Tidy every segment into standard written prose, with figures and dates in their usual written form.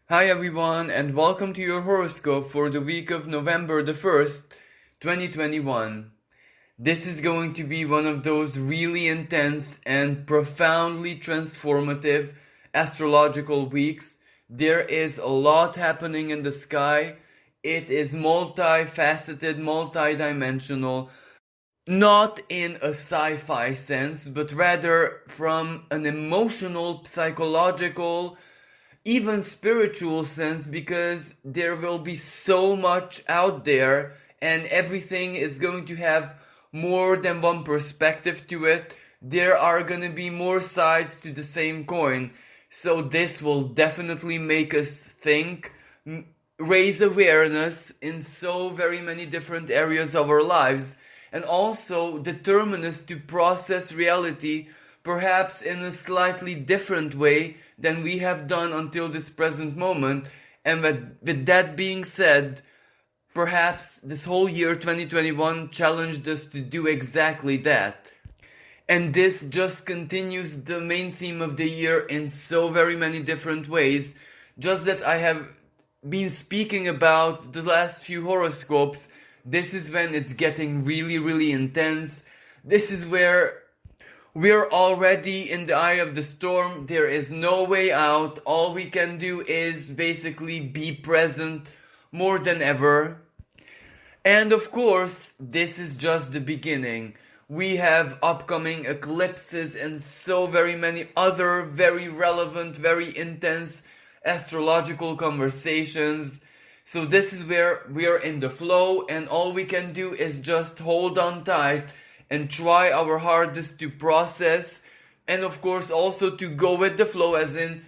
Hi everyone, and welcome to your horoscope for the week of November the 1st, 2021. This is going to be one of those really intense and profoundly transformative astrological weeks. There is a lot happening in the sky. It is multifaceted, multidimensional, not in a sci-fi sense, but rather from an emotional, psychological, even spiritual sense, because there will be so much out there and everything is going to have more than one perspective to it. There are going to be more sides to the same coin. So this will definitely make us think, raise awareness in so very many different areas of our lives, and also determine us to process reality perhaps in a slightly different way than we have done until this present moment. And with that being said, perhaps this whole year 2021 challenged us to do exactly that. And this just continues the main theme of the year in so very many different ways. Just that I have been speaking about the last few horoscopes. This is when it's getting really, really intense. This is where we're already in the eye of the storm. There is no way out. All we can do is basically be present more than ever. And of course, this is just the beginning. We have upcoming eclipses and so very many other very relevant, very intense astrological conversations. So this is where we are in the flow, and all we can do is just hold on tight and try our hardest to process, and of course also to go with the flow, as in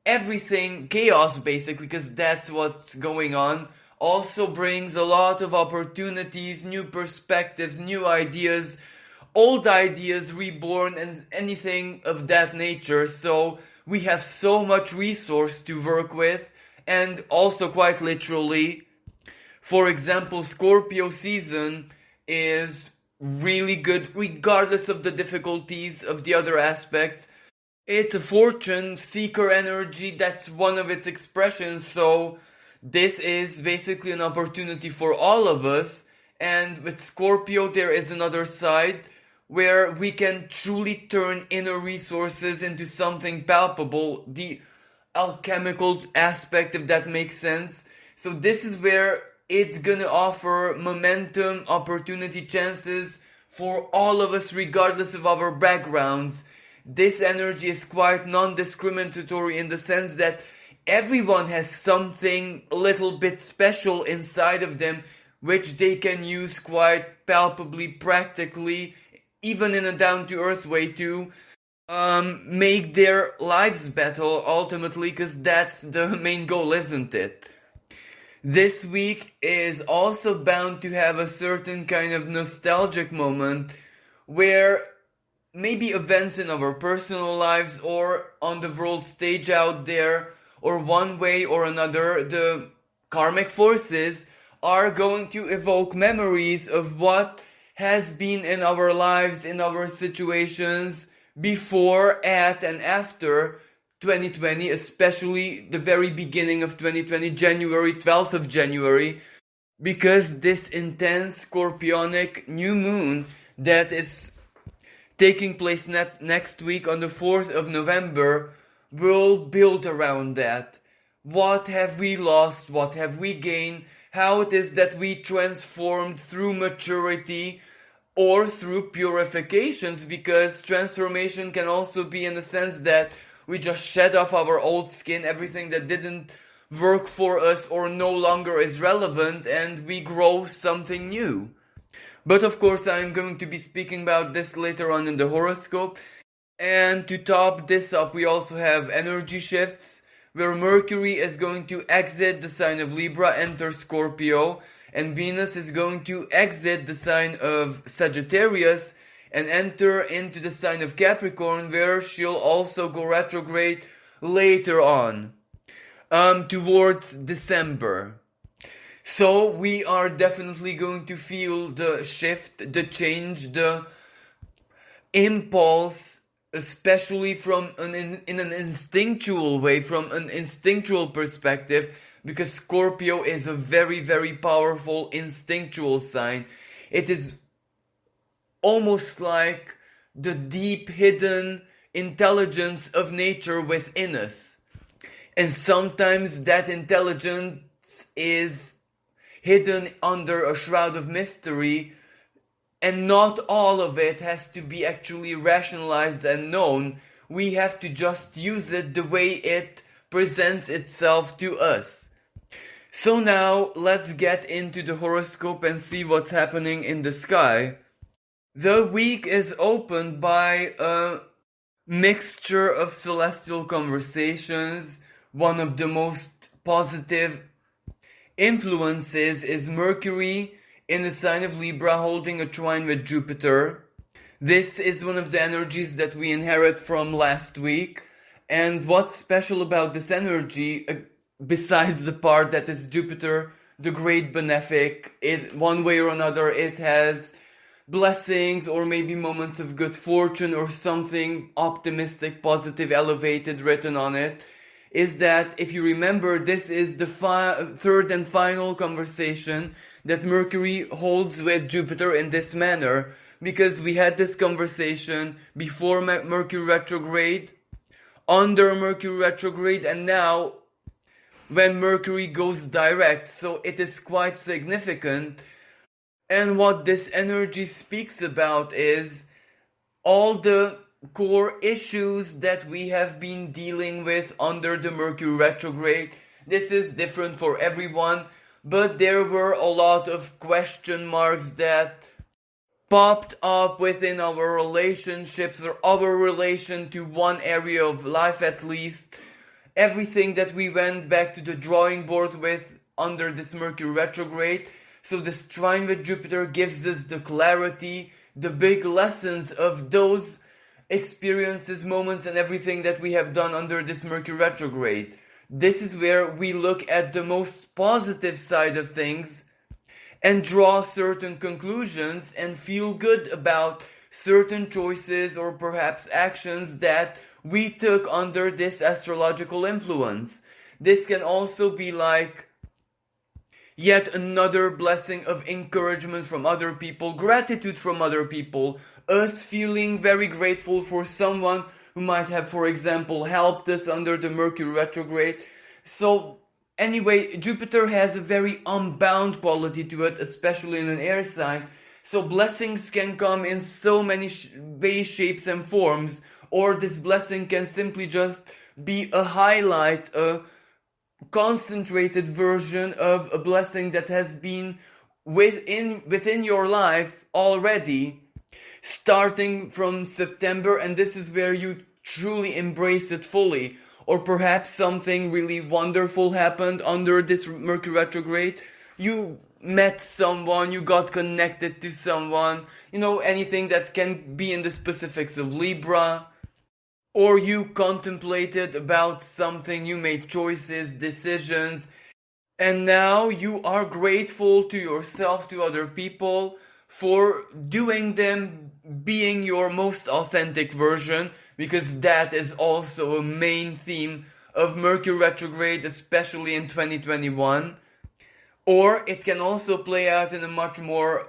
everything chaos basically, because that's what's going on, also brings a lot of opportunities, new perspectives, new ideas, old ideas reborn, and anything of that nature. So we have so much resource to work with, and also quite literally, for example, Scorpio season is really good regardless of the difficulties of the other aspects. It's a fortune seeker energy, that's one of its expressions. So this is basically an opportunity for all of us. And with Scorpio there is another side where we can truly turn inner resources into something palpable, the alchemical aspect, if that makes sense. So this is where it's gonna offer momentum, opportunity, chances for all of us regardless of our backgrounds. This energy is quite non-discriminatory in the sense that everyone has something a little bit special inside of them which they can use quite palpably, practically, even in a down-to-earth way to make their lives better ultimately, because that's the main goal, isn't it? This week is also bound to have a certain kind of nostalgic moment where maybe events in our personal lives or on the world stage out there, or one way or another, the karmic forces are going to evoke memories of what has been in our lives, in our situations, before, at, and after 2020, especially the very beginning of 2020, January, 12th of January, because this intense scorpionic new moon that is taking place next week on the 4th of November will build around that. What have we lost? What have we gained? How it is that we transformed through maturity or through purifications, because transformation can also be in the sense that we just shed off our old skin, everything that didn't work for us or no longer is relevant, and we grow something new. But of course I'm going to be speaking about this later on in the horoscope. And to top this up, we also have energy shifts, where Mercury is going to exit the sign of Libra, enter Scorpio, and Venus is going to exit the sign of Sagittarius and enter into the sign of Capricorn, where she'll also go retrograde later on, towards December. So we are definitely going to feel the shift, the change, the impulse, especially from in an instinctual way, from an instinctual perspective, because Scorpio is a very, very powerful instinctual sign. It is almost like the deep hidden intelligence of nature within us. And sometimes that intelligence is hidden under a shroud of mystery, and not all of it has to be actually rationalized and known. We have to just use it the way it presents itself to us. So now let's get into the horoscope and see what's happening in the sky. The week is opened by a mixture of celestial conversations. One of the most positive influences is Mercury in the sign of Libra holding a trine with Jupiter. This is one of the energies that we inherit from last week. And what's special about this energy, besides the part that is Jupiter, the great benefic, one way or another it has blessings or maybe moments of good fortune or something optimistic, positive, elevated written on it, is that if you remember, this is the third and final conversation that Mercury holds with Jupiter in this manner, because we had this conversation before Mercury retrograde, under Mercury retrograde, and now when Mercury goes direct. So it is quite significant. And what this energy speaks about is all the core issues that we have been dealing with under the Mercury retrograde. This is different for everyone, but there were a lot of question marks that popped up within our relationships or our relation to one area of life at least. Everything that we went back to the drawing board with under this Mercury retrograde. So this trine with Jupiter gives us the clarity, the big lessons of those experiences, moments, and everything that we have done under this Mercury retrograde. This is where we look at the most positive side of things and draw certain conclusions and feel good about certain choices or perhaps actions that we took under this astrological influence. This can also be like yet another blessing of encouragement from other people, gratitude from other people, us feeling very grateful for someone who might have, for example, helped us under the Mercury retrograde. So anyway, Jupiter has a very unbound quality to it, especially in an air sign. So blessings can come in so many ways, shapes, and forms, or this blessing can simply just be a highlight, a concentrated version of a blessing that has been within your life already, starting from September, and this is where you truly embrace it fully. Or perhaps something really wonderful happened under this Mercury retrograde. You met someone, you got connected to someone, anything that can be in the specifics of Libra. Or you contemplated about something, you made choices, decisions, and now you are grateful to yourself, to other people, for doing them, being your most authentic version, because that is also a main theme of Mercury retrograde, especially in 2021. Or it can also play out in a much more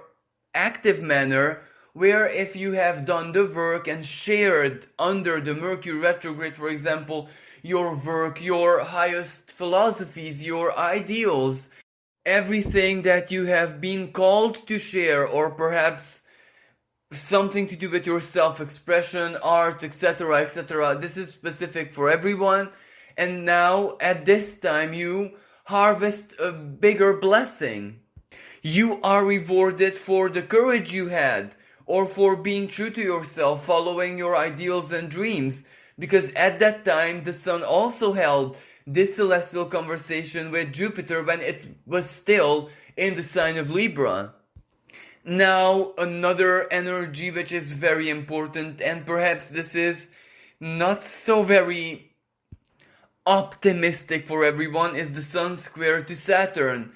active manner, where if you have done the work and shared under the Mercury retrograde, for example, your work, your highest philosophies, your ideals, everything that you have been called to share, or perhaps something to do with your self-expression, art, etc., etc. This is specific for everyone. And now, at this time, you harvest a bigger blessing. You are rewarded for the courage you had, or for being true to yourself, following your ideals and dreams. Because at that time, the Sun also held this celestial conversation with Jupiter when it was still in the sign of Libra. Now, another energy which is very important, and perhaps this is not so very optimistic for everyone, is the Sun square to Saturn.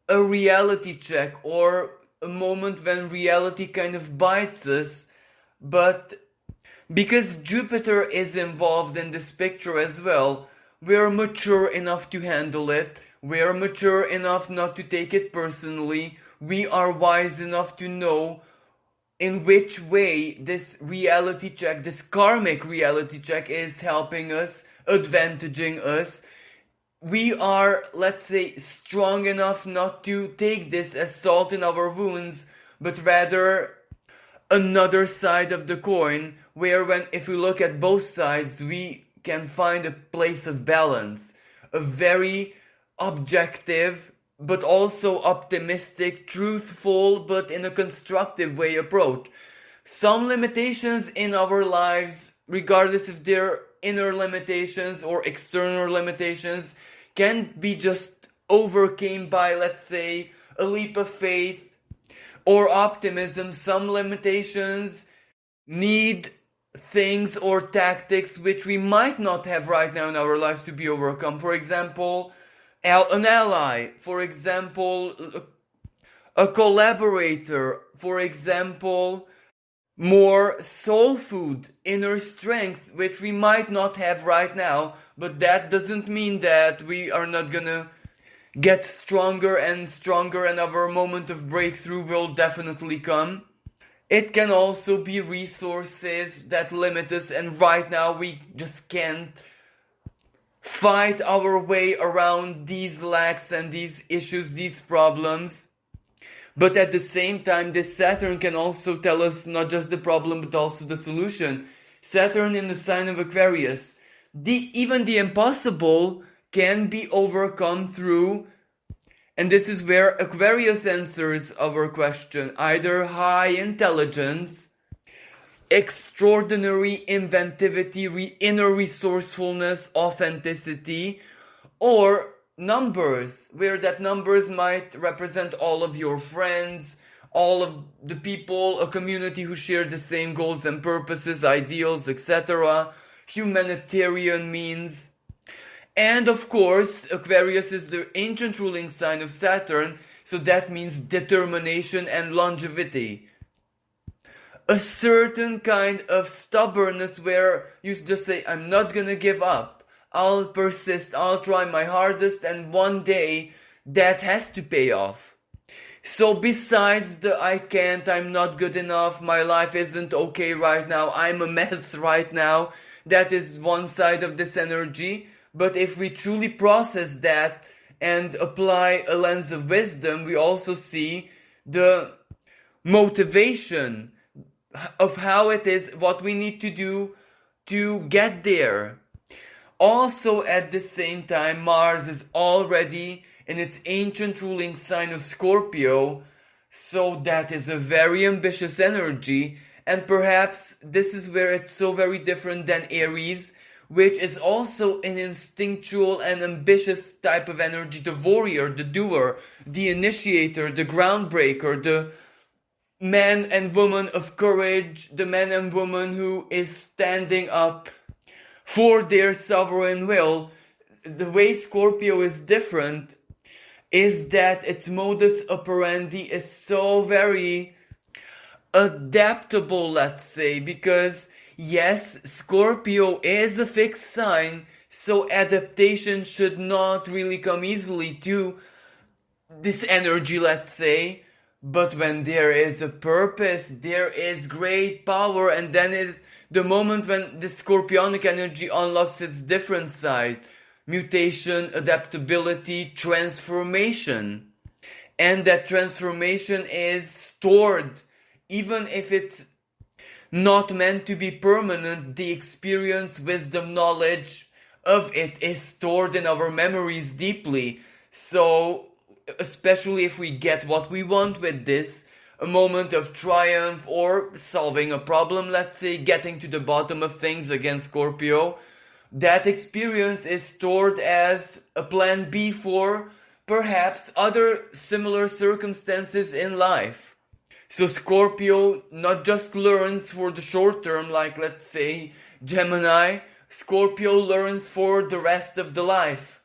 A reality check, or a moment when reality kind of bites us, but Because Jupiter is involved in this picture as well, we're mature enough to handle it. We're mature enough not to take it personally. We are wise enough to know in which way this reality check, this karmic reality check, is helping us, advantaging us. We are, let's say, strong enough not to take this as salt in our wounds, but rather another side of the coin, where if we look at both sides, we can find a place of balance, a very objective, but also optimistic, truthful, but in a constructive way approach. Some limitations in our lives, regardless if they're inner limitations or external limitations, can be just overcame by, let's say, a leap of faith or optimism. Some limitations need things or tactics which we might not have right now in our lives to be overcome. For example, an ally. For example, a collaborator. For example, more soul food, inner strength, which we might not have right now. But that doesn't mean that we are not gonna get stronger and stronger, and our moment of breakthrough will definitely come. It can also be resources that limit us, and right now we just can't fight our way around these lacks and these issues, these problems. But at the same time, this Saturn can also tell us not just the problem, but also the solution. Saturn in the sign of Aquarius. Even the impossible can be overcome through, and this is where Aquarius answers our question, either high intelligence, extraordinary inventivity, inner resourcefulness, authenticity, or numbers, where that numbers might represent all of your friends, all of the people, a community who share the same goals and purposes, ideals, etc., humanitarian means. And of course, Aquarius is the ancient ruling sign of Saturn, so that means determination and longevity. A certain kind of stubbornness where you just say, I'm not gonna give up. I'll persist, I'll try my hardest, and one day that has to pay off. So besides the I can't, I'm not good enough, my life isn't okay right now, I'm a mess right now, that is one side of this energy. But if we truly process that and apply a lens of wisdom, we also see the motivation of how it is, what we need to do to get there. Also at the same time, Mars is already in its ancient ruling sign of Scorpio, so that is a very ambitious energy, and perhaps this is where it's so very different than Aries, which is also an instinctual and ambitious type of energy, the warrior, the doer, the initiator, the groundbreaker, the man and woman of courage, the man and woman who is standing up for their sovereign will. The way Scorpio is different is that its modus operandi is so very adaptable, let's say, because yes, Scorpio is a fixed sign, so adaptation should not really come easily to this energy, let's say. But when there is a purpose, there is great power, and then it's the moment when the Scorpionic energy unlocks its different side. Mutation, adaptability, transformation. And that transformation is stored, even if it's not meant to be permanent. The experience, wisdom, knowledge of it is stored in our memories deeply. So, especially if we get what we want with this, a moment of triumph or solving a problem, let's say, getting to the bottom of things again, Scorpio, that experience is stored as a plan B for perhaps other similar circumstances in life. So Scorpio not just learns for the short term, like let's say Gemini, Scorpio learns for the rest of the life.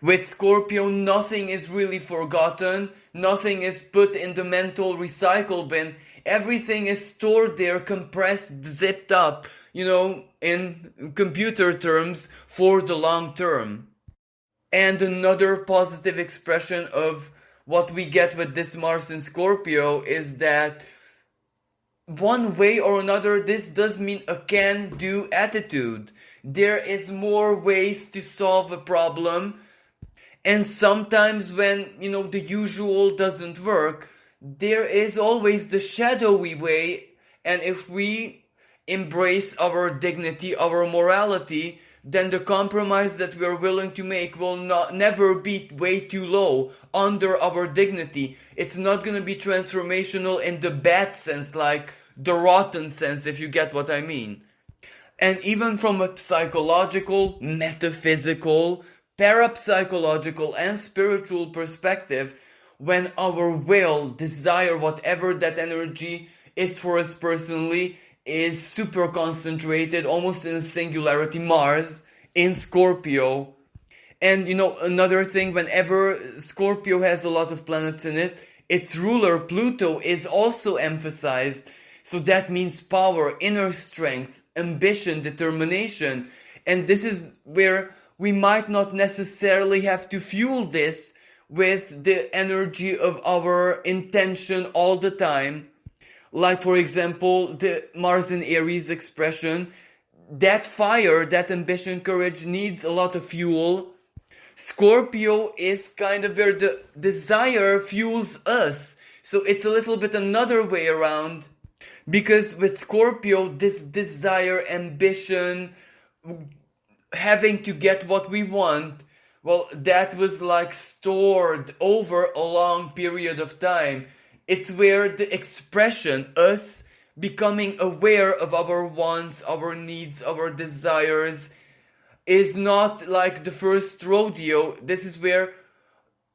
With Scorpio, nothing is really forgotten, nothing is put in the mental recycle bin, everything is stored there, compressed, zipped up, in computer terms, for the long term. And another positive expression of what we get with this Mars in Scorpio is that one way or another, this does mean a can-do attitude. There is more ways to solve a problem, and sometimes when, the usual doesn't work, there is always the shadowy way, and if we embrace our dignity, our morality, then the compromise that we are willing to make will never be way too low, under our dignity. It's not going to be transformational in the bad sense, like the rotten sense, if you get what I mean. And even from a psychological, metaphysical, parapsychological, and spiritual perspective, when our will, desire, whatever that energy is for us personally, is super concentrated, almost in a singularity, Mars in Scorpio. And another thing, whenever Scorpio has a lot of planets in it, its ruler Pluto is also emphasized. So that means power, inner strength, ambition, determination. And this is where we might not necessarily have to fuel this with the energy of our intention all the time. Like, for example, the Mars in Aries expression, that fire, that ambition, courage needs a lot of fuel. Scorpio is kind of where the desire fuels us. So it's a little bit another way around. Because with Scorpio, this desire, ambition, having to get what we want, well, that was like stored over a long period of time. It's where the expression, us becoming aware of our wants, our needs, our desires, is not like the first rodeo. This is where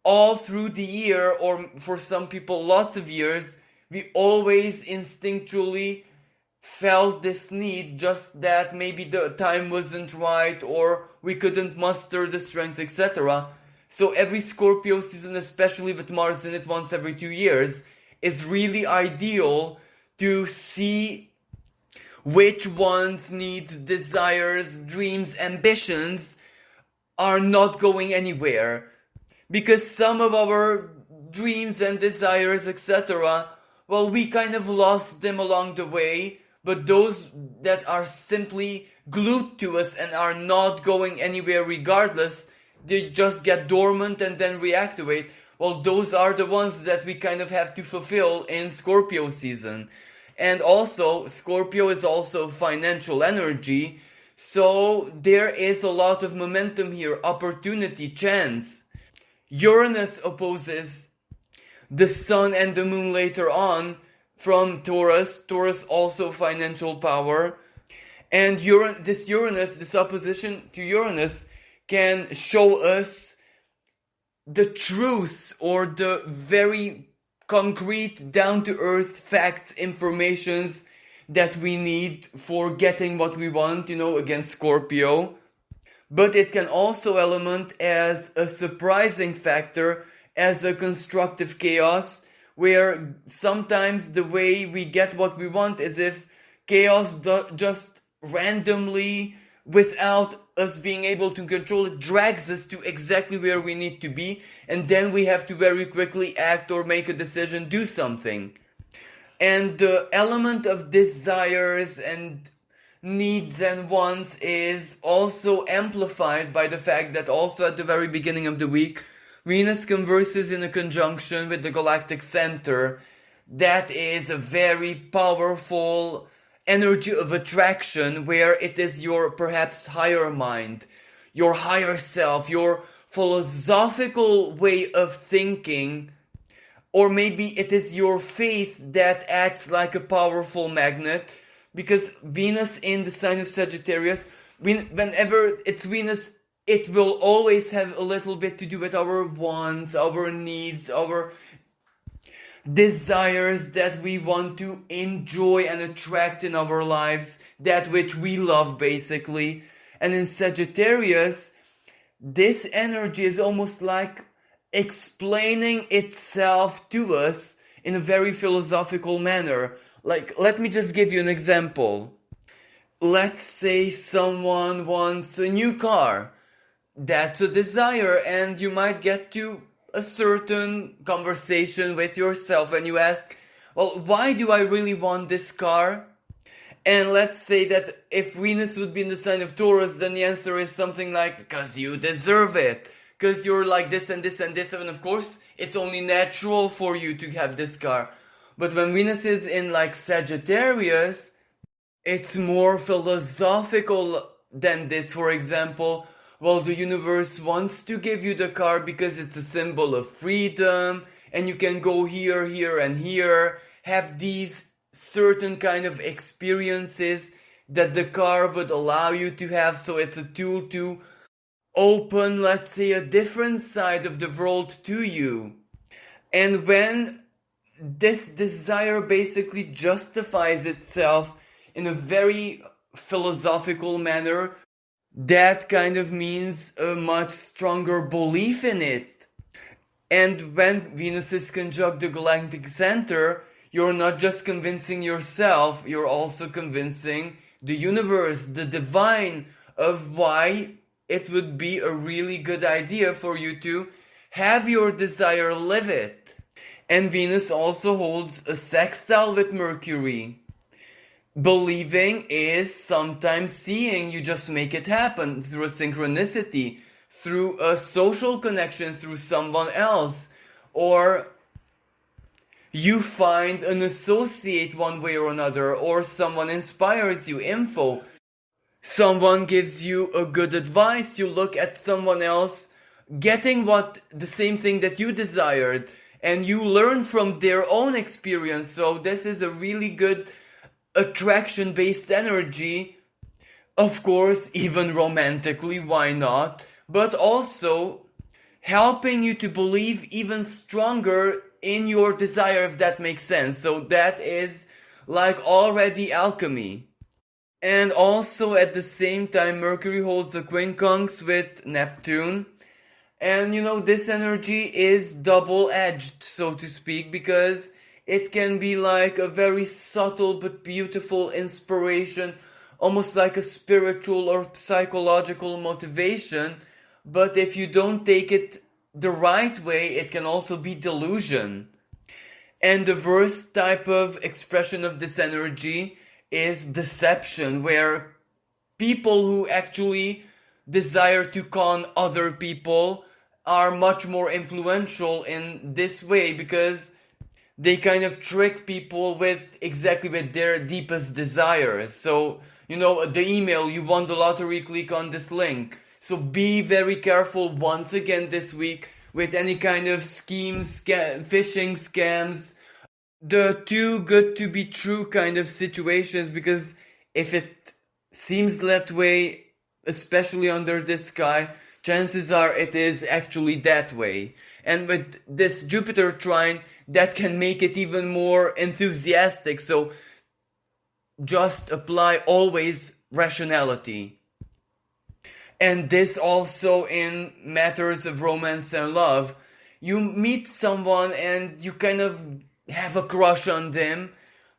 all through the year, or for some people lots of years, we always instinctually felt this need, just that maybe the time wasn't right or we couldn't muster the strength, etc. So every Scorpio season, especially with Mars in it once every 2 years, is really ideal to see which one's needs, desires, dreams, ambitions are not going anywhere. Because some of our dreams and desires, etc., well, we kind of lost them along the way, but those that are simply glued to us and are not going anywhere regardless, they just get dormant and then reactivate. Well, those are the ones that we kind of have to fulfill in Scorpio season. And also, Scorpio is also financial energy, so there is a lot of momentum here, opportunity, chance. Uranus opposes the Sun and the Moon later on from Taurus. Taurus also financial power. And this opposition to Uranus can show us the truth or the very concrete, down-to-earth facts, informations that we need for getting what we want, against Scorpio. But it can also element as a surprising factor, as a constructive chaos, where sometimes the way we get what we want is if chaos just randomly, without us being able to control it, drags us to exactly where we need to be, and then we have to very quickly act or make a decision, do something. And the element of desires and needs and wants is also amplified by the fact that also at the very beginning of the week, Venus converses in a conjunction with the galactic center. That is a very powerful energy of attraction, where it is your perhaps higher mind, your higher self, your philosophical way of thinking, or maybe it is your faith that acts like a powerful magnet, because Venus in the sign of Sagittarius, whenever it's Venus, it will always have a little bit to do with our wants, our needs, our desires that we want to enjoy and attract in our lives, that which we love basically. And in Sagittarius, this energy is almost like explaining itself to us in a very philosophical manner. Like, let me just give you an example. let's say someone wants a new car. That's a desire, and you might get to a certain conversation with yourself and you ask, well, why do I really want this car? And let's say that if Venus would be in the sign of Taurus, then the answer is something like, because you deserve it. Because you're like this and this and this, and of course, it's only natural for you to have this car. But when Venus is in like Sagittarius, it's more philosophical than this. For example, well, the universe wants to give you the car because it's a symbol of freedom, and you can go here, here, and here, have these certain kind of experiences that the car would allow you to have. So it's a tool to open, let's say, a different side of the world to you. And when this desire basically justifies itself in a very philosophical manner, that kind of means a much stronger belief in it. And when Venus is conjunct the galactic center, you're not just convincing yourself, you're also convincing the universe, the divine, of why it would be a really good idea for you to have your desire live it. And Venus also holds a sextile with Mercury. Believing is sometimes seeing. You just make it happen through a synchronicity, through a social connection, through someone else, or you find an associate one way or another, or someone inspires you, info. Someone gives you a good advice, you look at someone else getting the same thing that you desired, and you learn from their own experience. So this is a really good attraction-based energy. Of course, even romantically, why not? But also helping you to believe even stronger in your desire, if that makes sense. So that is like already alchemy. And also at the same time, Mercury holds a quincunx with Neptune. And this energy is double-edged, so to speak, because it can be like a very subtle but beautiful inspiration, almost like a spiritual or psychological motivation. But if you don't take it the right way, it can also be delusion. And the worst type of expression of this energy is deception, where people who actually desire to con other people are much more influential in this way, because they kind of trick people with their deepest desires. So, the email, you won the lottery, click on this link. So be very careful once again this week with any kind of schemes, phishing scams, the too good to be true kind of situations, because if it seems that way, especially under this sky, chances are it is actually that way. And with this Jupiter trine, that can make it even more enthusiastic. So just apply always rationality. And this also in matters of romance and love. You meet someone and you kind of have a crush on them,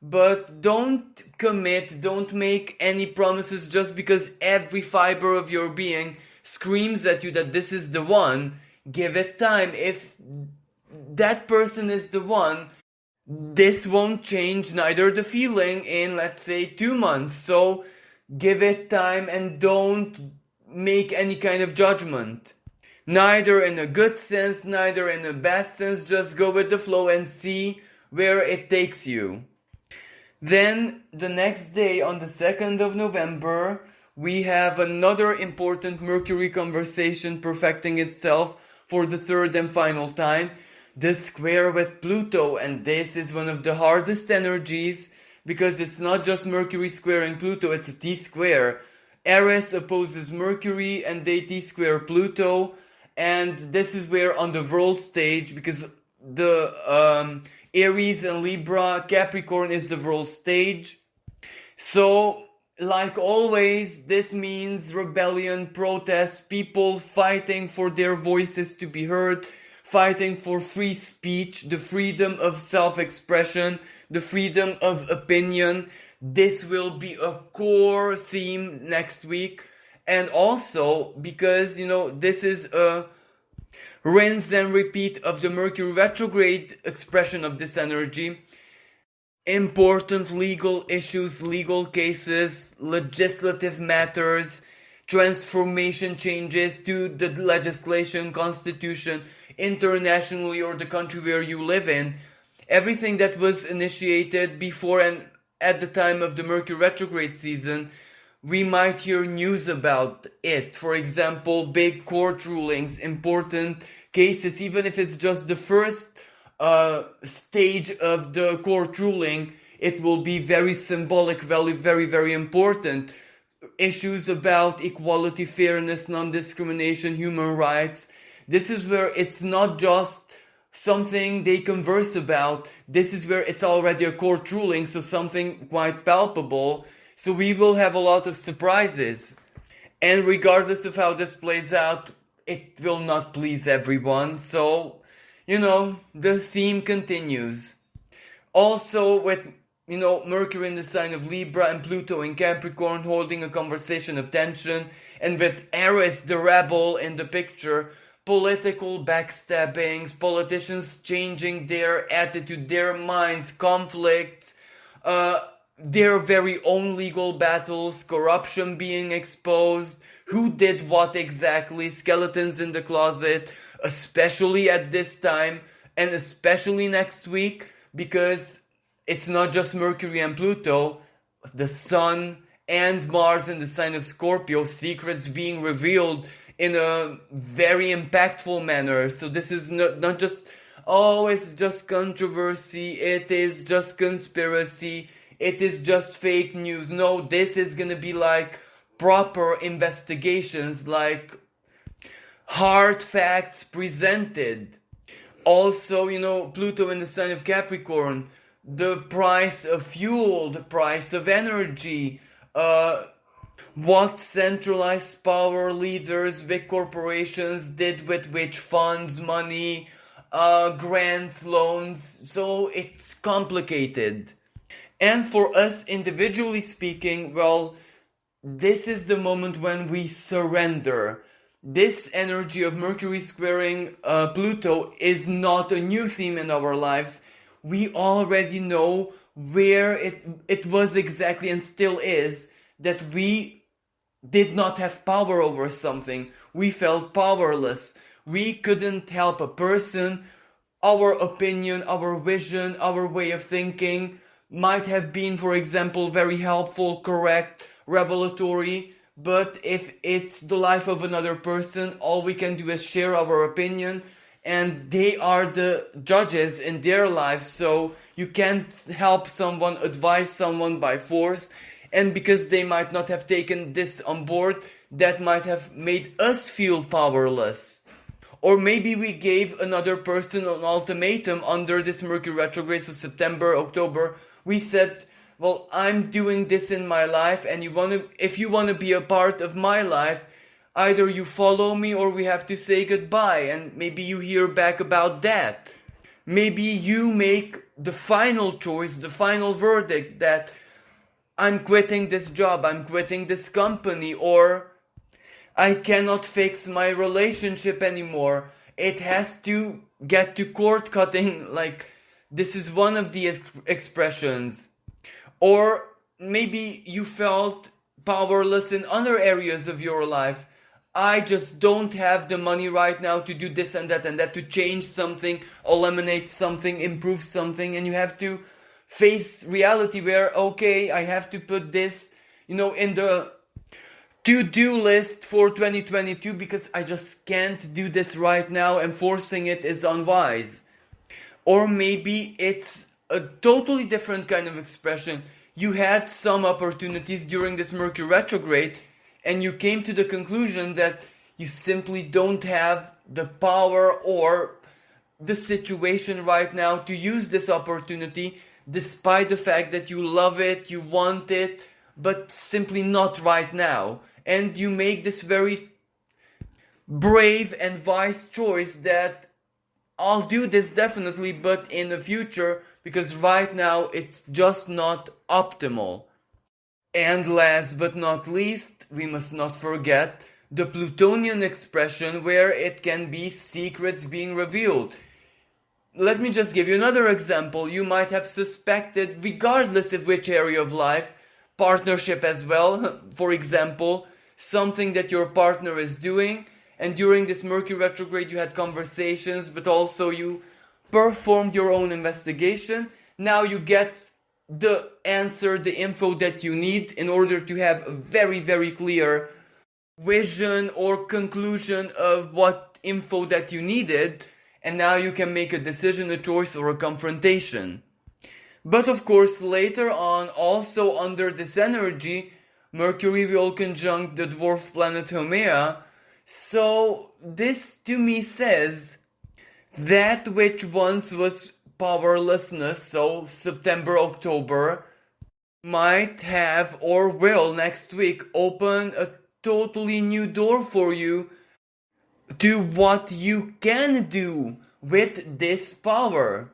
but don't commit, don't make any promises just because every fiber of your being screams at you that this is the one. Give it time. If that person is the one, this won't change neither the feeling in, let's say, 2 months. So give it time and don't make any kind of judgment. Neither in a good sense, neither in a bad sense. Just go with the flow and see where it takes you. Then the next day, on the 2nd of November, we have another important Mercury conversation perfecting itself for the third and final time, the square with Pluto. And this is one of the hardest energies, because it's not just Mercury squaring Pluto, it's a T-square. Aries opposes Mercury and they T-square Pluto. And this is where on the world stage, because the Aries and Libra, Capricorn is the world stage. So, like always, this means rebellion, protest, people fighting for their voices to be heard, fighting for free speech, the freedom of self-expression, the freedom of opinion. this will be a core theme next week. And also because, this is a rinse and repeat of the Mercury retrograde expression of this energy. Important legal issues, legal cases, legislative matters, transformation changes to the legislation, constitution, internationally or the country where you live in. Everything that was initiated before and at the time of the Mercury retrograde season, we might hear news about it. For example, big court rulings, important cases, even if it's just the first stage of the court ruling, it will be very symbolic, very, very, very important. Issues about equality, fairness, non-discrimination, human rights. This is where it's not just something they converse about. This is where it's already a court ruling, so something quite palpable. So we will have a lot of surprises. And regardless of how this plays out, it will not please everyone. So, the theme continues. Also with, Mercury in the sign of Libra and Pluto in Capricorn holding a conversation of tension. And with Aries, the rebel, in the picture, political backstabbings, politicians changing their attitude, their minds, conflicts, their very own legal battles, corruption being exposed, who did what exactly, skeletons in the closet, especially at this time and especially next week, because it's not just Mercury and Pluto, the Sun and Mars in the sign of Scorpio, secrets being revealed in a very impactful manner. So this is not just, it's just controversy, it is just conspiracy, it is just fake news. No, this is gonna be like proper investigations, like hard facts presented. Also, Pluto in the sign of Capricorn, the price of fuel, the price of energy, what centralized power leaders, big corporations did with which funds, money, grants, loans. So it's complicated. And for us individually speaking, well, this is the moment when we surrender. This energy of Mercury squaring Pluto is not a new theme in our lives. We already know where it was exactly and still is, that we did not have power over something. We felt powerless. We couldn't help a person. Our opinion, our vision, our way of thinking might have been, for example, very helpful, correct, revelatory, but if it's the life of another person, all we can do is share our opinion, and they are the judges in their lives, so you can't help someone, advise someone by force, and because they might not have taken this on board, that might have made us feel powerless. Or maybe we gave another person an ultimatum under this Mercury retrograde, so September, October. We said, well, I'm doing this in my life, and if you want to be a part of my life, either you follow me or we have to say goodbye, and maybe you hear back about that. Maybe you make the final choice, the final verdict that I'm quitting this job, I'm quitting this company, or I cannot fix my relationship anymore. It has to get to cord cutting, like this is one of the expressions. Or maybe you felt powerless in other areas of your life. I just don't have the money right now to do this and that, to change something, eliminate something, improve something, and you have to face reality where, okay, I have to put this, in the to-do list for 2022 because I just can't do this right now, and forcing it is unwise. Or maybe it's a totally different kind of expression. You had some opportunities during this Mercury retrograde, and you came to the conclusion that you simply don't have the power or the situation right now to use this opportunity, despite the fact that you love it, you want it, but simply not right now. And you make this very brave and wise choice that I'll do this definitely, but in the future, because right now it's just not optimal. And last but not least, we must not forget the Plutonian expression, where it can be secrets being revealed. Let me just give you another example. You might have suspected, regardless of which area of life, partnership as well, for example, something that your partner is doing, and during this Mercury retrograde you had conversations, but also you performed your own investigation. Now you get the answer, the info that you need in order to have a very, very clear vision or conclusion of what info that you needed, and now you can make a decision, a choice, or a confrontation. But of course, later on, also under this energy, Mercury will conjunct the dwarf planet Haumea. So this to me says that which once was powerlessness, so September, October, might have or will next week open a totally new door for you to what you can do with this power.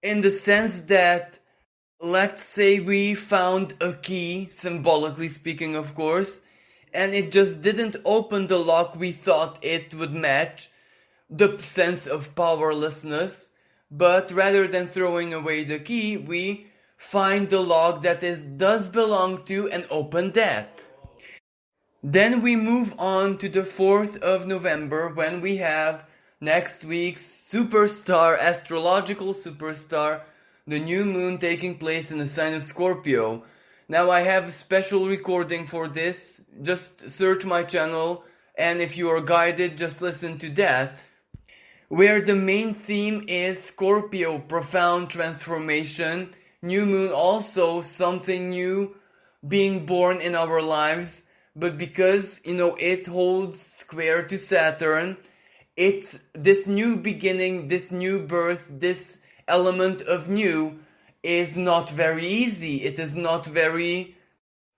In the sense that, let's say we found a key, symbolically speaking of course, and it just didn't open the lock we thought it would match, the sense of powerlessness, but rather than throwing away the key, we find the lock that does belong to and open that. Then we move on to the 4th of November, when we have next week's superstar, astrological superstar, the new moon taking place in the sign of Scorpio. Now I have a special recording for this, just search my channel, and if you are guided, just listen to that, where the main theme is Scorpio, profound transformation, new moon also something new being born in our lives. But because, it holds square to Saturn, it's this new beginning, this new birth, this element of new is not very easy. It is not very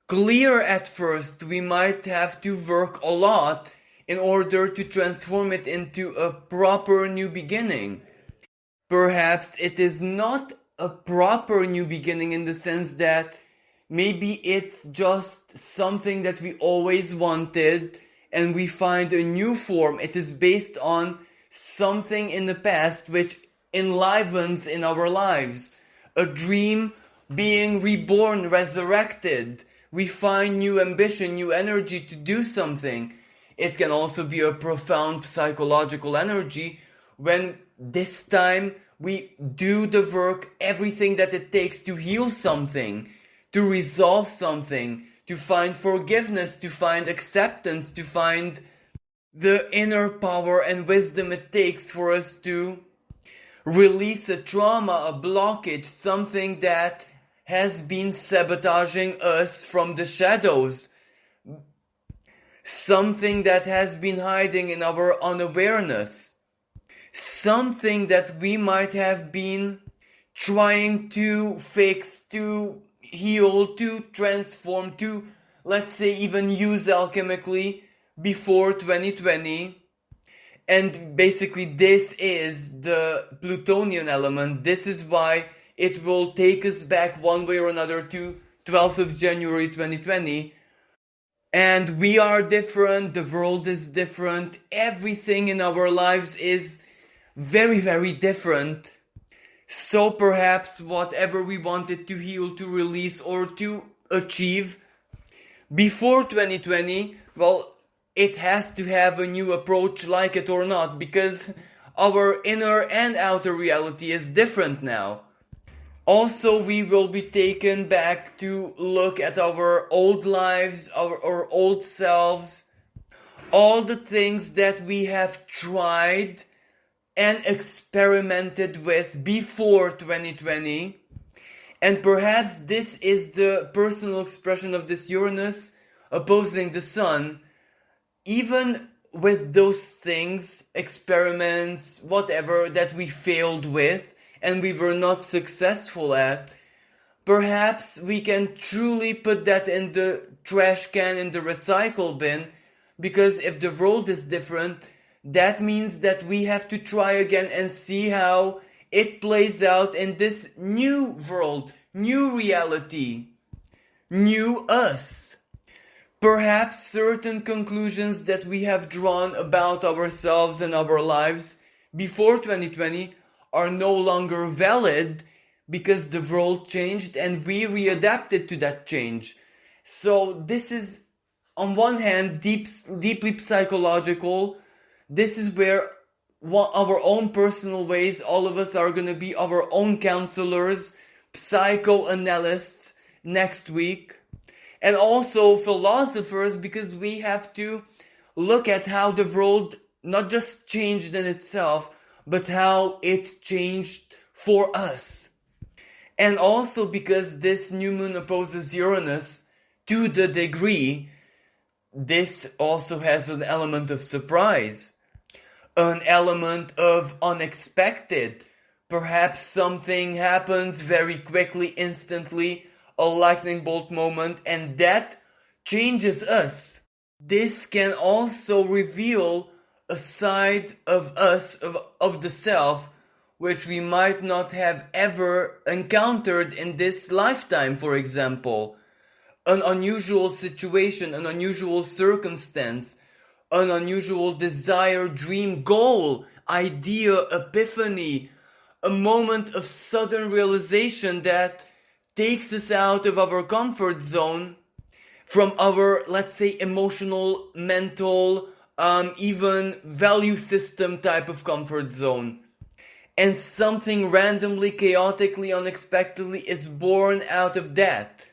clear at first. We might have to work a lot in order to transform it into a proper new beginning. Perhaps it is not a proper new beginning in the sense that maybe it's just something that we always wanted and we find a new form. It is based on something in the past which enlivens in our lives. A dream being reborn, resurrected. We find new ambition, new energy to do something. It can also be a profound psychological energy when this time we do the work, everything that it takes to heal something, to resolve something, to find forgiveness, to find acceptance, to find the inner power and wisdom it takes for us to release a trauma, a blockage, something that has been sabotaging us from the shadows, something that has been hiding in our unawareness, something that we might have been trying to fix, to heal, to transform, to, let's say, even use alchemically before 2020. And basically this is the Plutonian element. This is why it will take us back one way or another to 12th of January 2020. And we are different, the world is different, everything in our lives is very, very different. So perhaps whatever we wanted to heal, to release, or to achieve before 2020, well, it has to have a new approach, like it or not, because our inner and outer reality is different now. Also, we will be taken back to look at our old lives, our old selves, all the things that we have tried and experimented with before 2020. And perhaps this is the personal expression of this Uranus opposing the Sun. Even with those things, experiments, whatever, that we failed with and we were not successful at, perhaps we can truly put that in the trash can, in the recycle bin, because if the world is different, that means that we have to try again and see how it plays out in this new world, new reality. new us. Perhaps certain conclusions that we have drawn about ourselves and our lives before 2020 are no longer valid because the world changed and we readapted to that change. So this is, on one hand, deeply psychological. This is where our own personal ways, all of us are going to be our own counselors, psychoanalysts next week. And also philosophers, because we have to look at how the world not just changed in itself, but how it changed for us. And also because this new moon opposes Uranus to the degree, this also has an element of surprise, an element of unexpected. Perhaps something happens very quickly, instantly, a lightning bolt moment, and that changes us. This can also reveal a side of us, of the self, which we might not have ever encountered in this lifetime, for example. An unusual situation, an unusual circumstance, an unusual desire, dream, goal, idea, epiphany, a moment of sudden realization that takes us out of our comfort zone, from our, let's say, emotional, mental, even value system type of comfort zone. And something randomly, chaotically, unexpectedly is born out of that.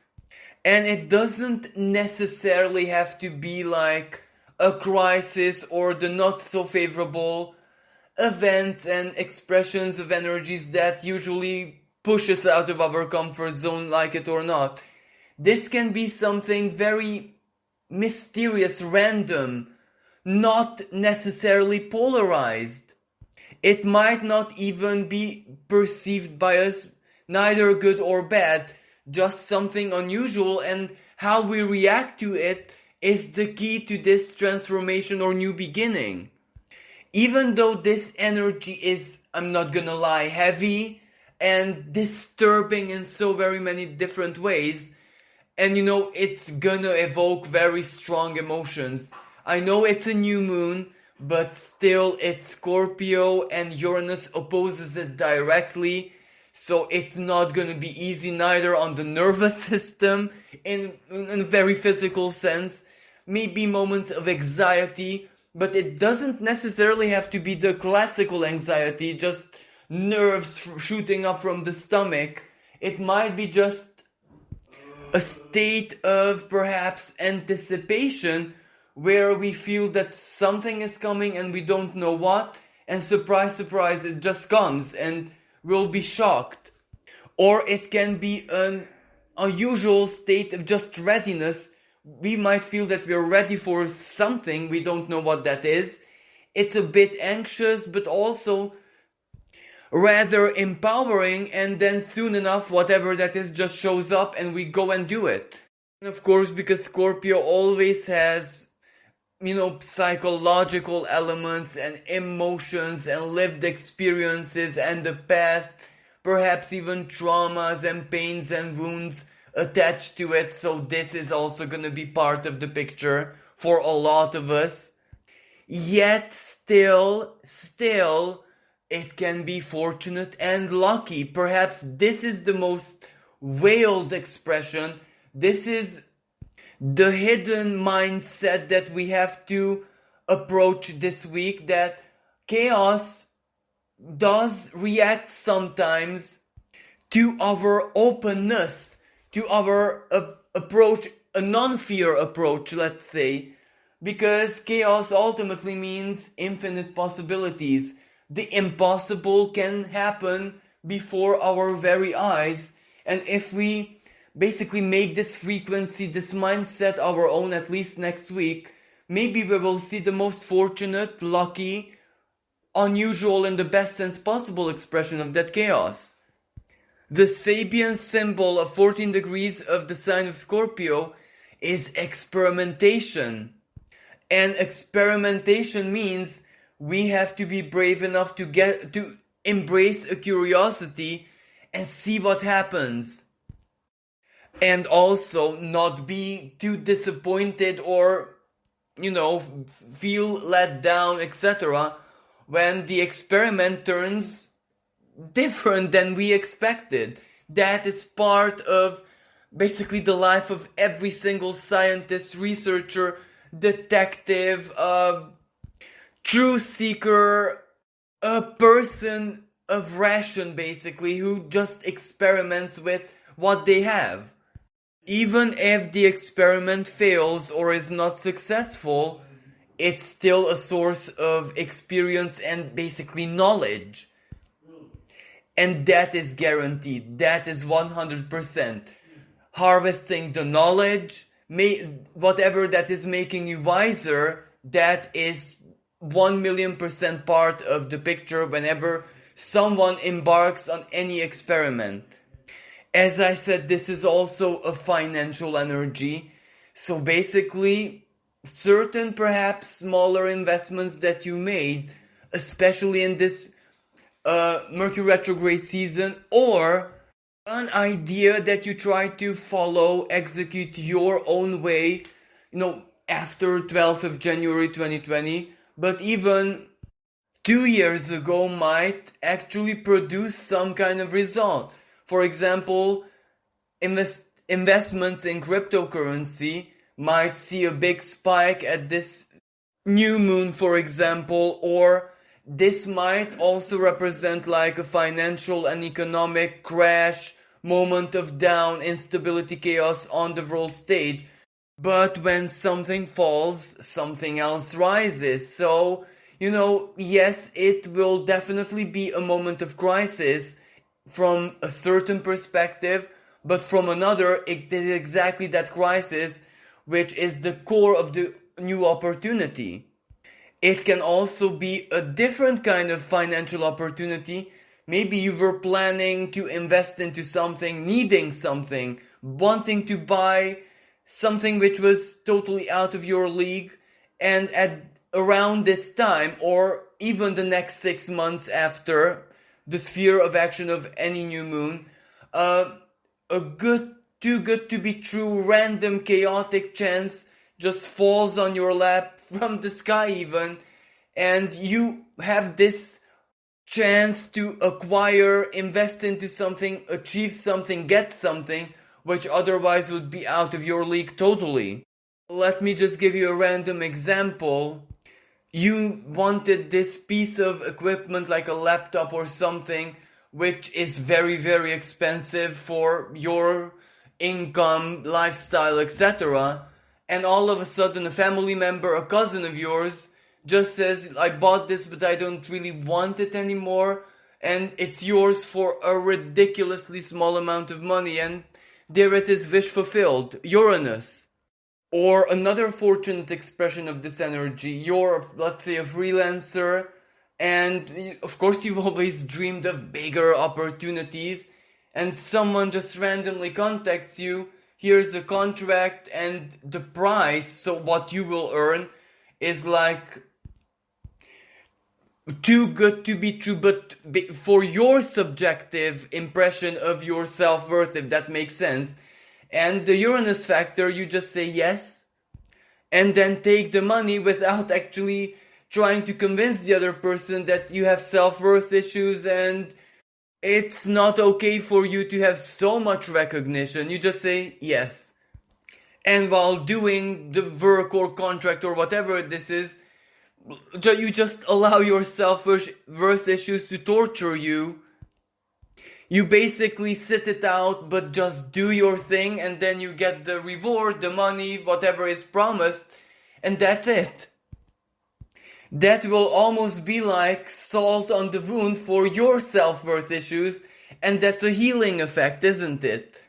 And it doesn't necessarily have to be like a crisis or the not so favorable events and expressions of energies that usually push us out of our comfort zone, like it or not. This can be something very mysterious, random, not necessarily polarized. It might not even be perceived by us, neither good or bad, just something unusual, and how we react to it is the key to this transformation or new beginning. Even though this energy is, I'm not gonna lie, heavy and disturbing in so very many different ways, and it's gonna evoke very strong emotions. I know it's a new moon, but still it's Scorpio and Uranus opposes it directly, so it's not gonna be easy neither on the nervous system in a very physical sense. Maybe moments of anxiety, but it doesn't necessarily have to be the classical anxiety, just nerves shooting up from the stomach. It might be just a state of perhaps anticipation where we feel that something is coming and we don't know what, and surprise, surprise, it just comes and we'll be shocked. Or it can be an unusual state of just readiness. We might feel that we're ready for something, we don't know what that is. It's a bit anxious, but also rather empowering, and then soon enough, whatever that is just shows up and we go and do it. And of course, because Scorpio always has, psychological elements and emotions and lived experiences and the past, perhaps even traumas and pains and wounds attached to it. So this is also going to be part of the picture for a lot of us. Yet still, it can be fortunate and lucky. Perhaps this is the most veiled expression. This is the hidden mindset that we have to approach this week, that chaos does react sometimes to our openness, to our approach, a non-fear approach, let's say, because chaos ultimately means infinite possibilities. The impossible can happen before our very eyes, and if we basically make this frequency, this mindset our own, at least next week, maybe we will see the most fortunate, lucky, unusual, in the best sense possible expression of that chaos. The Sabian symbol of 14 degrees of the sign of Scorpio is experimentation. And experimentation means we have to be brave enough to embrace a curiosity and see what happens. And also not be too disappointed or, feel let down, etc., when the experiment turns different than we expected. That is part of basically the life of every single scientist, researcher, detective, truth seeker, a person of ration, basically, who just experiments with what they have. Even if the experiment fails or is not successful, it's still a source of experience and basically knowledge. And that is guaranteed. That is 100%. Harvesting the knowledge, whatever that is making you wiser, that is 1,000,000% part of the picture whenever someone embarks on any experiment. As I said, this is also a financial energy. So basically, certain perhaps smaller investments that you made, especially in this Mercury retrograde season, or an idea that you try to follow, execute your own way, after 12th of January 2020, but even 2 years ago might actually produce some kind of result. For example, investments in cryptocurrency might see a big spike at this new moon, for example, or this might also represent like a financial and economic crash, moment of down, instability, chaos on the world stage. But when something falls, something else rises. So, yes, it will definitely be a moment of crisis from a certain perspective, but from another, it is exactly that crisis which is the core of the new opportunity. It can also be a different kind of financial opportunity. Maybe you were planning to invest into something, needing something, wanting to buy something which was totally out of your league, and at around this time, or even the next 6 months after the sphere of action of any new moon, too good to be true, random, chaotic chance just falls on your lap from the sky even, and you have this chance to acquire, invest into something, achieve something, get something, which otherwise would be out of your league totally. Let me just give you a random example. You wanted this piece of equipment like a laptop or something, which is very, very expensive for your income, lifestyle, etc. And all of a sudden a family member, a cousin of yours, just says, I bought this but I don't really want it anymore, and it's yours for a ridiculously small amount of money, and there it is, wish fulfilled, Uranus. Or another fortunate expression of this energy, you're, let's say, a freelancer, and of course you've always dreamed of bigger opportunities, and someone just randomly contacts you, here's a contract, and the price, so what you will earn, is like too good to be true, but for your subjective impression of your self-worth, if that makes sense. And the Uranus factor, you just say yes, and then take the money without actually trying to convince the other person that you have self-worth issues and it's not okay for you to have so much recognition. You just say yes. And while doing the work or contract or whatever this is, you just allow your self-worth issues to torture you. You basically sit it out, but just do your thing, and then you get the reward, the money, whatever is promised, and that's it. That will almost be like salt on the wound for your self-worth issues, and that's a healing effect, isn't it?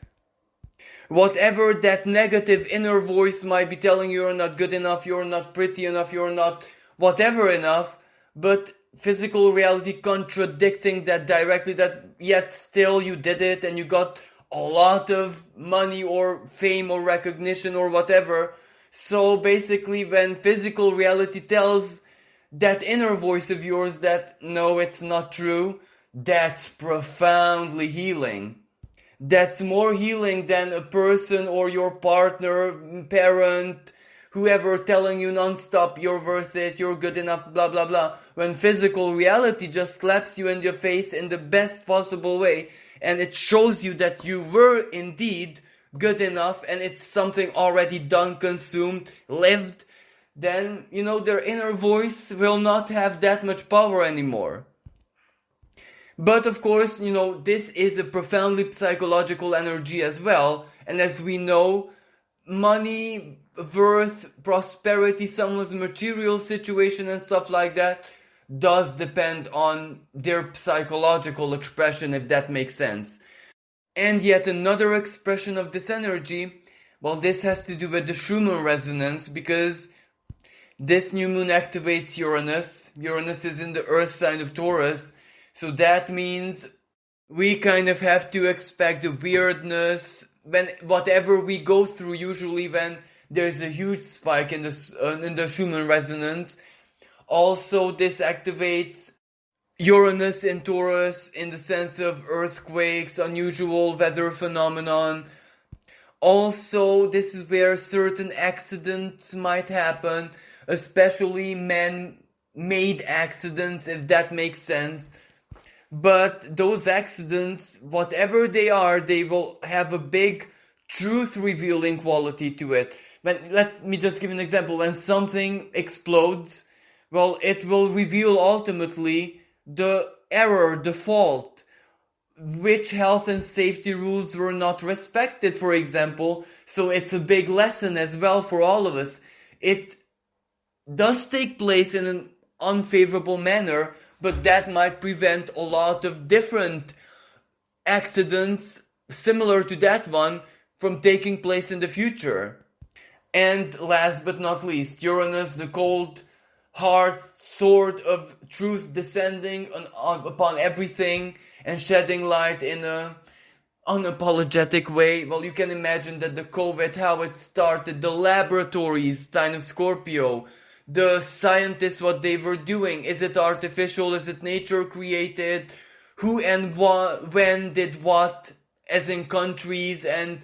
Whatever that negative inner voice might be telling you, you're not good enough, you're not pretty enough, you're not whatever enough, but physical reality contradicting that directly, that yet still you did it and you got a lot of money or fame or recognition or whatever. So basically when physical reality tells that inner voice of yours that no, it's not true, that's profoundly healing. that's more healing than a person or your partner, parent, whoever telling you non-stop you're worth it, you're good enough, blah blah blah, when physical reality just slaps you in your face in the best possible way, and it shows you that you were indeed good enough and it's something already done, consumed, lived. Then their inner voice will not have that much power anymore. But of course, this is a profoundly psychological energy as well. And as we know, money, worth, prosperity, someone's material situation and stuff like that does depend on their psychological expression, if that makes sense. And yet another expression of this energy, well, this has to do with the Schumann resonance, because this new moon activates Uranus. Uranus is in the earth sign of Taurus. So that means we kind of have to expect the weirdness when whatever we go through, usually when there's a huge spike in the Schumann resonance. Also, this activates Uranus in Taurus in the sense of earthquakes, unusual weather phenomenon. Also, this is where certain accidents might happen, especially man-made accidents, if that makes sense. But those accidents, whatever they are, they will have a big truth-revealing quality to it. Let me just give an example. When something explodes, well, it will reveal ultimately the error, the fault, which health and safety rules were not respected, for example. So it's a big lesson as well for all of us. It does take place in an unfavorable manner, but that might prevent a lot of different accidents similar to that one from taking place in the future. And last but not least, Uranus, the cold, hard sword of truth descending upon everything and shedding light in a unapologetic way. Well, you can imagine that the COVID, how it started, the laboratories, sign of Scorpio, the scientists, what they were doing. Is it artificial? Is it nature created? Who and what, when did what, as in countries, and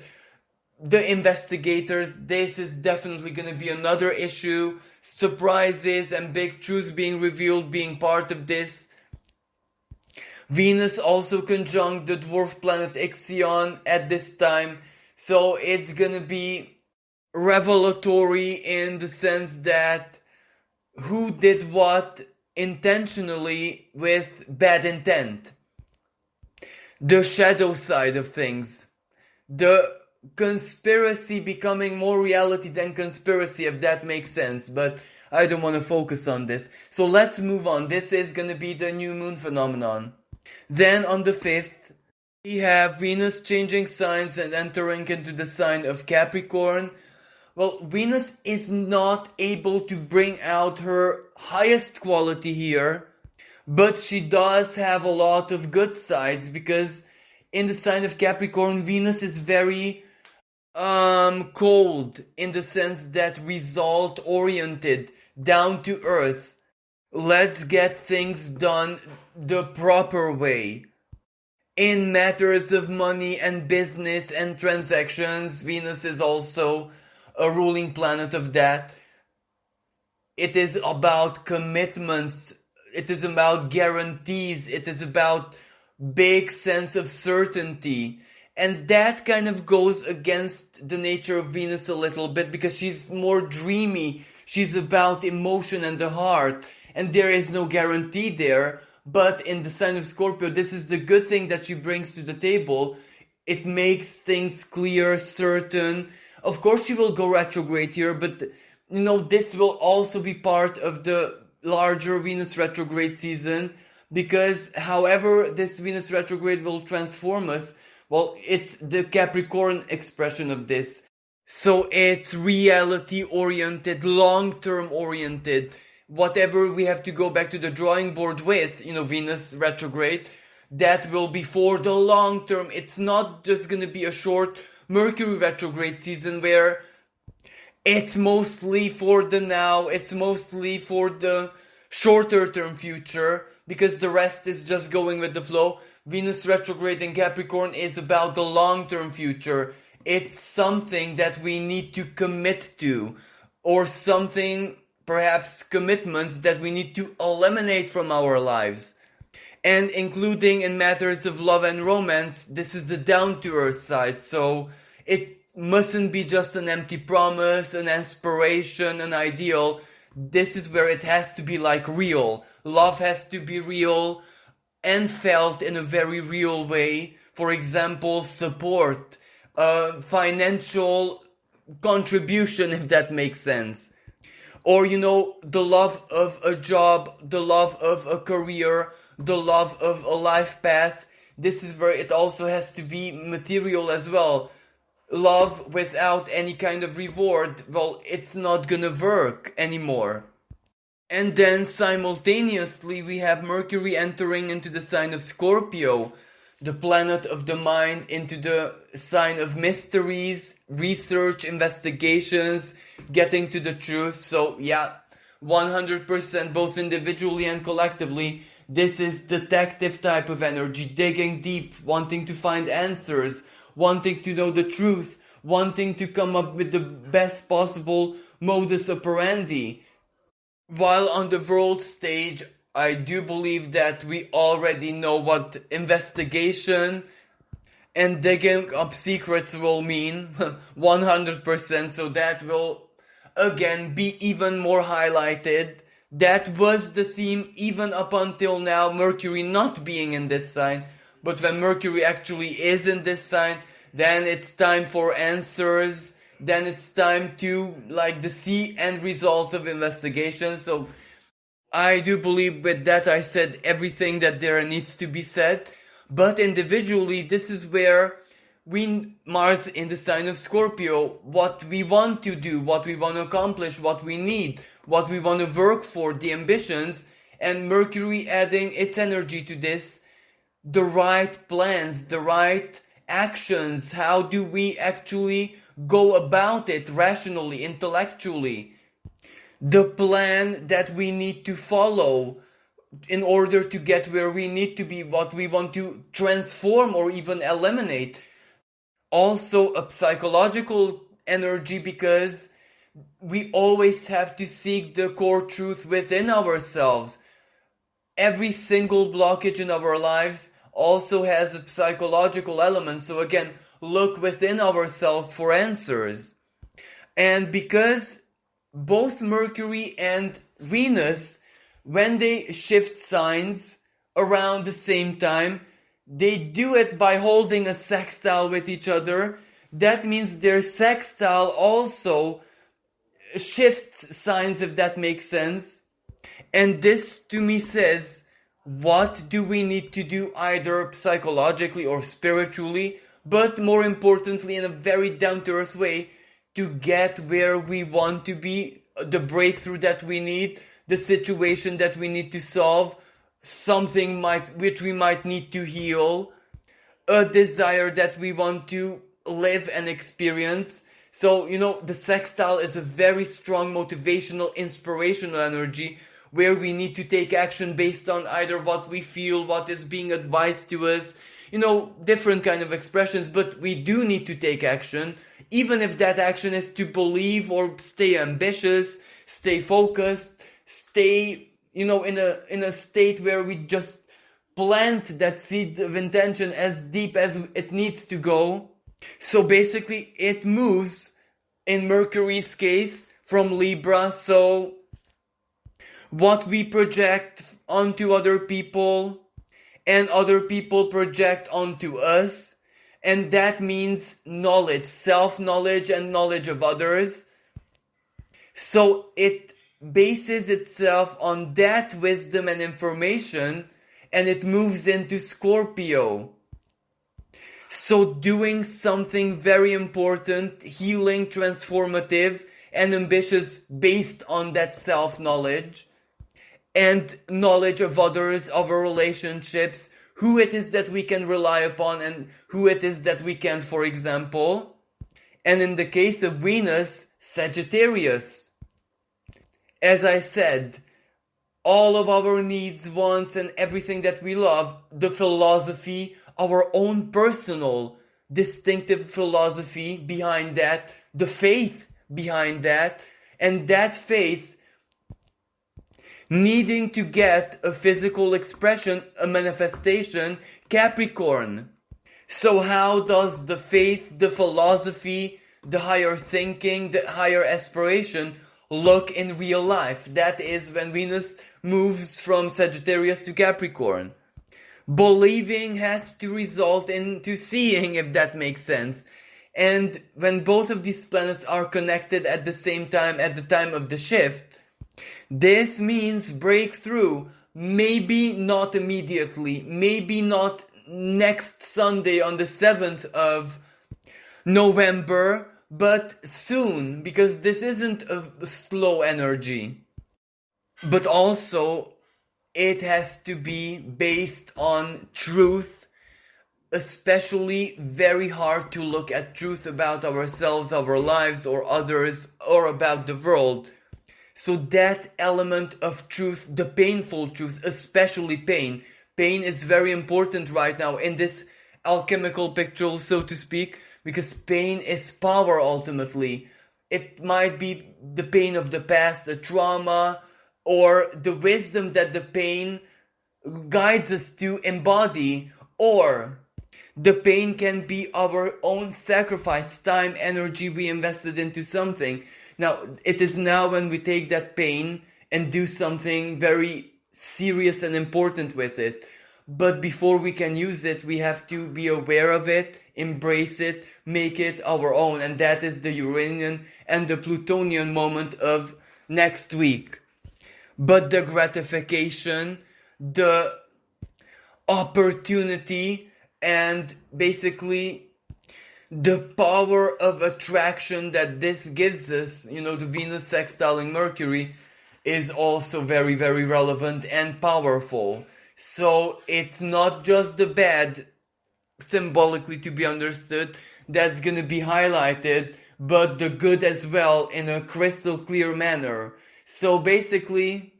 the investigators. This is definitely going to be another issue. Surprises and big truths being revealed being part of this. Venus also conjunct the dwarf planet Ixion at this time. So it's going to be revelatory in the sense that who did what intentionally with bad intent. The shadow side of things. The conspiracy becoming more reality than conspiracy, if that makes sense. But I don't want to focus on this. So let's move on. This is going to be the new moon phenomenon. Then on the 5th, we have Venus changing signs and entering into the sign of Capricorn. Well, Venus is not able to bring out her highest quality here, but she does have a lot of good sides, because in the sign of Capricorn, Venus is very cold in the sense that result oriented, down to earth. Let's get things done the proper way. In matters of money and business and transactions, Venus is also a ruling planet of that. It is about commitments. It is about guarantees. It is about big sense of certainty. And that kind of goes against the nature of Venus a little bit, because she's more dreamy. She's about emotion and the heart. And there is no guarantee there. But in the sign of Scorpio, this is the good thing that she brings to the table. It makes things clear, certain. Of course, she will go retrograde here, but this will also be part of the larger Venus retrograde season, because however this Venus retrograde will transform us, well, it's the Capricorn expression of this. So it's reality oriented, long-term oriented. Whatever we have to go back to the drawing board with, Venus retrograde, that will be for the long term. It's not just going to be a short Mercury retrograde season where it's mostly for the now, it's mostly for the shorter term future, because the rest is just going with the flow. Venus retrograde in Capricorn is about the long-term future. It's something that we need to commit to, or something, perhaps commitments that we need to eliminate from our lives. And including in matters of love and romance, this is the down-to-earth side. So it mustn't be just an empty promise, an aspiration, an ideal. This is where it has to be like real. Love has to be real and felt in a very real way. For example, support, financial contribution, if that makes sense. Or, the love of a job, the love of a career, the love of a life path. This is where it also has to be material as well. Love without any kind of reward, well, it's not gonna work anymore. And then simultaneously we have Mercury entering into the sign of Scorpio, the planet of the mind, into the sign of mysteries, research, investigations, getting to the truth. So yeah, 100% both individually and collectively, this is detective type of energy, digging deep, wanting to find answers, wanting to know the truth, wanting to come up with the best possible modus operandi. While on the world stage, I do believe that we already know what investigation and digging up secrets will mean, 100%, so that will again be even more highlighted. That was the theme even up until now, Mercury not being in this sign. But when Mercury actually is in this sign, then it's time for answers. Then it's time to the see end results of investigation. So I do believe with that I said everything that there needs to be said. But individually, this is where Mars in the sign of Scorpio, what we want to do, what we want to accomplish, what we need, what we want to work for, the ambitions, and Mercury adding its energy to this, the right plans, the right actions. How do we actually go about it rationally, intellectually? The plan that we need to follow in order to get where we need to be, what we want to transform or even eliminate. Also a psychological energy, because we always have to seek the core truth within ourselves. Every single blockage in our lives also has a psychological element. So again, look within ourselves for answers. And because both Mercury and Venus, when they shift signs around the same time, they do it by holding a sextile with each other. That means their sextile also shifts signs, if that makes sense. And this to me says, what do we need to do either psychologically or spiritually, but more importantly in a very down-to-earth way, to get where we want to be, the breakthrough that we need, the situation that we need to solve, something which we might need to heal, a desire that we want to live and experience. So, the sextile is a very strong motivational, inspirational energy where we need to take action based on either what we feel, what is being advised to us, different kind of expressions, but we do need to take action, even if that action is to believe or stay ambitious, stay focused, stay, in a state where we just plant that seed of intention as deep as it needs to go. So basically it moves, in Mercury's case, from Libra. So what we project onto other people and other people project onto us, and that means knowledge, self-knowledge and knowledge of others. So it bases itself on that wisdom and information, and it moves into Scorpio. So doing something very important, healing, transformative, and ambitious based on that self-knowledge and knowledge of others, of our relationships, who it is that we can rely upon and who it is that we can't, for example. And in the case of Venus, Sagittarius. As I said, all of our needs, wants, and everything that we love, the philosophy, our own personal distinctive philosophy behind that, the faith behind that, and that faith needing to get a physical expression, a manifestation, Capricorn. So how does the faith, the philosophy, the higher thinking, the higher aspiration look in real life? That is when Venus moves from Sagittarius to Capricorn. Believing has to result into seeing, if that makes sense. And when both of these planets are connected at the same time, at the time of the shift, this means breakthrough. Maybe not immediately, maybe not next Sunday on the 7th of November, but soon, because this isn't a slow energy. But also, it has to be based on truth, especially very hard to look at truth about ourselves, our lives, or others, or about the world. So that element of truth, the painful truth, especially pain. Pain is very important right now in this alchemical picture, so to speak, because pain is power ultimately. It might be the pain of the past, a trauma, or the wisdom that the pain guides us to embody, or the pain can be our own sacrifice, time, energy we invested into something. Now, it is now when we take that pain and do something very serious and important with it. But before we can use it, we have to be aware of it, embrace it, make it our own. And that is the Uranian and the Plutonian moment of next week. But the gratification, the opportunity, and basically the power of attraction that this gives us, the Venus sextiling Mercury, is also very, very relevant and powerful. So it's not just the bad, symbolically to be understood, that's going to be highlighted, but the good as well in a crystal clear manner. So basically,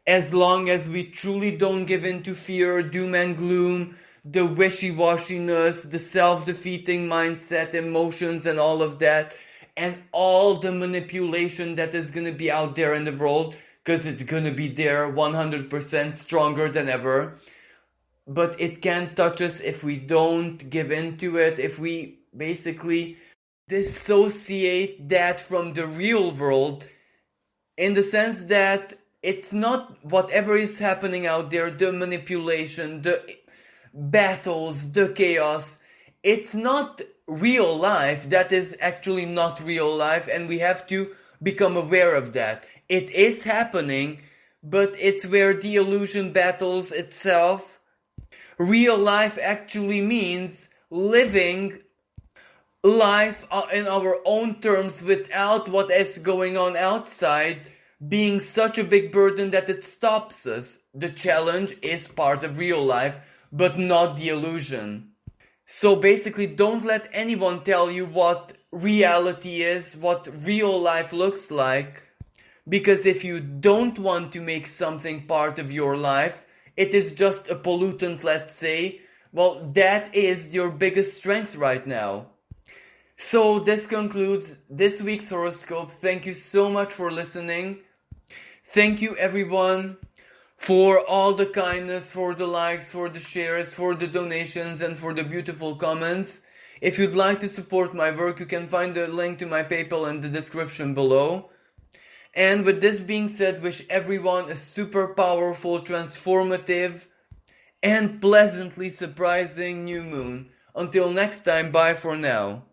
as long as we truly don't give in to fear, doom and gloom, the wishy-washiness, the self-defeating mindset, emotions and all of that, and all the manipulation that is going to be out there in the world, because it's going to be there 100% stronger than ever. But it can't touch us if we don't give in to it, if we basically dissociate that from the real world, in the sense that it's not whatever is happening out there, the manipulation, the battles, the chaos, it's not real life. That is actually not real life, and we have to become aware of that. It is happening, but it's where the illusion battles itself. Real life actually means living life in our own terms without what is going on outside being such a big burden that it stops us. The challenge is part of real life, but not the illusion. So basically, don't let anyone tell you what reality is, what real life looks like, because if you don't want to make something part of your life, it is just a pollutant, let's say, well, that is your biggest strength right now. So this concludes this week's horoscope. Thank you so much for listening. Thank you everyone for all the kindness, for the likes, for the shares, for the donations, and for the beautiful comments. If you'd like to support my work, you can find the link to my PayPal in the description below. And with this being said, wish everyone a super powerful, transformative, and pleasantly surprising new moon. Until next time, bye for now.